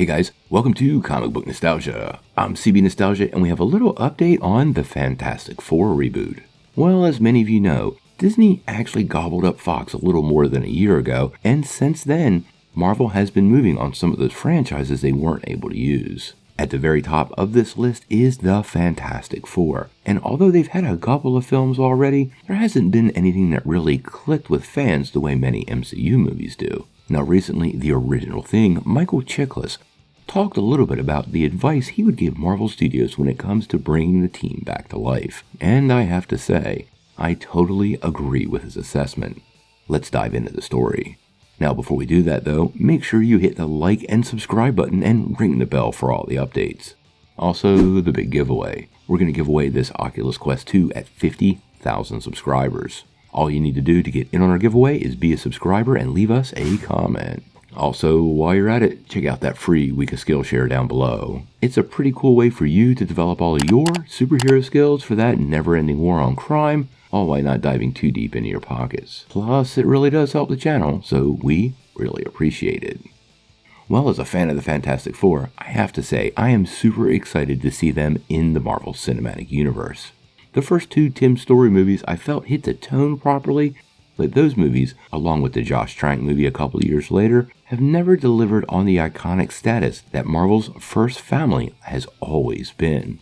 Hey guys, welcome to Comic Book Nostalgia. I'm CB Nostalgia and we have a little update on the Fantastic Four reboot. Well, as many of you know, Disney actually gobbled up Fox a little more than a year ago, and since then, Marvel has been moving on some of those franchises they weren't able to use. At the very top of this list is the Fantastic Four, and although they've had a couple of films already, there hasn't been anything that really clicked with fans the way many MCU movies do. Now recently, the original thing, Michael Chiklis, talked a little bit about the advice he would give Marvel Studios when it comes to bringing the team back to life. And I have to say, I totally agree with his assessment. Let's dive into the story. Now before we do that though, make sure you hit the like and subscribe button and ring the bell for all the updates. Also, the big giveaway. We're going to give away this Oculus Quest 2 at 50,000 subscribers. All you need to do to get in on our giveaway is be a subscriber and leave us a comment. Also, while you're at it, check out that free week of Skillshare down below. It's a pretty cool way for you to develop all of your superhero skills for that never-ending war on crime, all while not diving too deep into your pockets. Plus, it really does help the channel, so we really appreciate it. Well, as a fan of the Fantastic Four, I have to say I am super excited to see them in the Marvel Cinematic Universe. The first two Tim Story movies I felt hit the tone properly, but those movies, along with the Josh Trank movie a couple of years later, have never delivered on the iconic status that Marvel's first family has always been.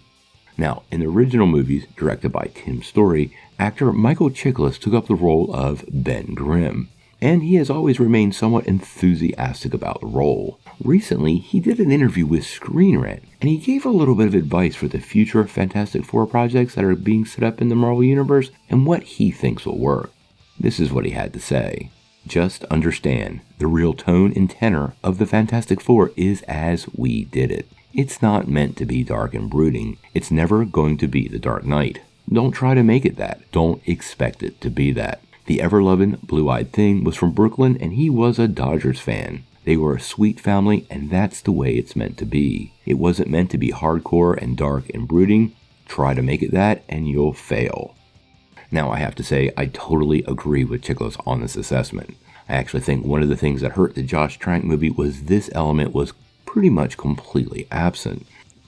Now, in the original movies, directed by Tim Story, actor Michael Chiklis took up the role of Ben Grimm, and he has always remained somewhat enthusiastic about the role. Recently, he did an interview with Screen Rant, and he gave a little bit of advice for the future Fantastic Four projects that are being set up in the Marvel Universe and what he thinks will work. This is what he had to say. Just understand, the real tone and tenor of the Fantastic Four is as we did it. It's not meant to be dark and brooding. It's never going to be the Dark Knight. Don't try to make it that. Don't expect it to be that. The ever-loving Blue-Eyed Thing was from Brooklyn and he was a Dodgers fan. They were a sweet family and that's the way it's meant to be. It wasn't meant to be hardcore and dark and brooding. Try to make it that and you'll fail. Now I have to say I totally agree with Chiklis on this assessment. I actually think one of the things that hurt the Josh Trank movie was this element was pretty much completely absent.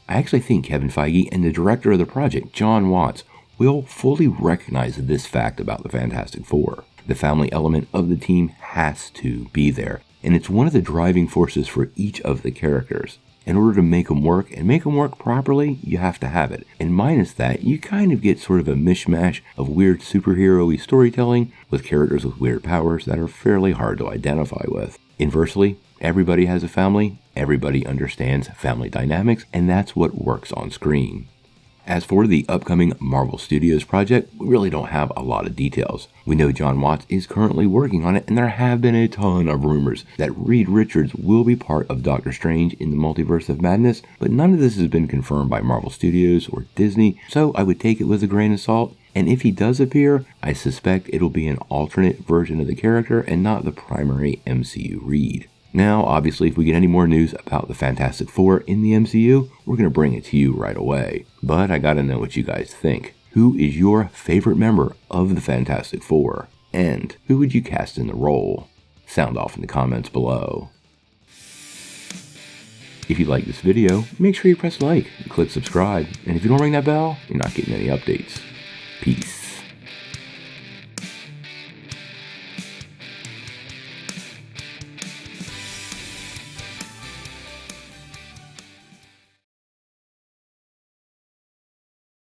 I actually think Kevin Feige and the director of the project, John Watts, will fully recognize this fact about the Fantastic Four. The family element of the team has to be there, and it's one of the driving forces for each of the characters. In order to make them work, and make them work properly, you have to have it. And minus that, you kind of get sort of a mishmash of weird superhero-y storytelling with characters with weird powers that are fairly hard to identify with. Inversely, everybody has a family, everybody understands family dynamics, and that's what works on screen. As for the upcoming Marvel Studios project, we really don't have a lot of details. We know John Watts is currently working on it, and there have been a ton of rumors that Reed Richards will be part of Doctor Strange in the Multiverse of Madness, but none of this has been confirmed by Marvel Studios or Disney, so I would take it with a grain of salt. And if he does appear, I suspect it'll be an alternate version of the character and not the primary MCU Reed. Now, obviously, if we get any more news about the Fantastic Four in the MCU, we're going to bring it to you right away. But I gotta know what you guys think. Who is your favorite member of the Fantastic Four? And who would you cast in the role? Sound off in the comments below. If you like this video, make sure you press like and click subscribe. And if you don't ring that bell, you're not getting any updates. Peace.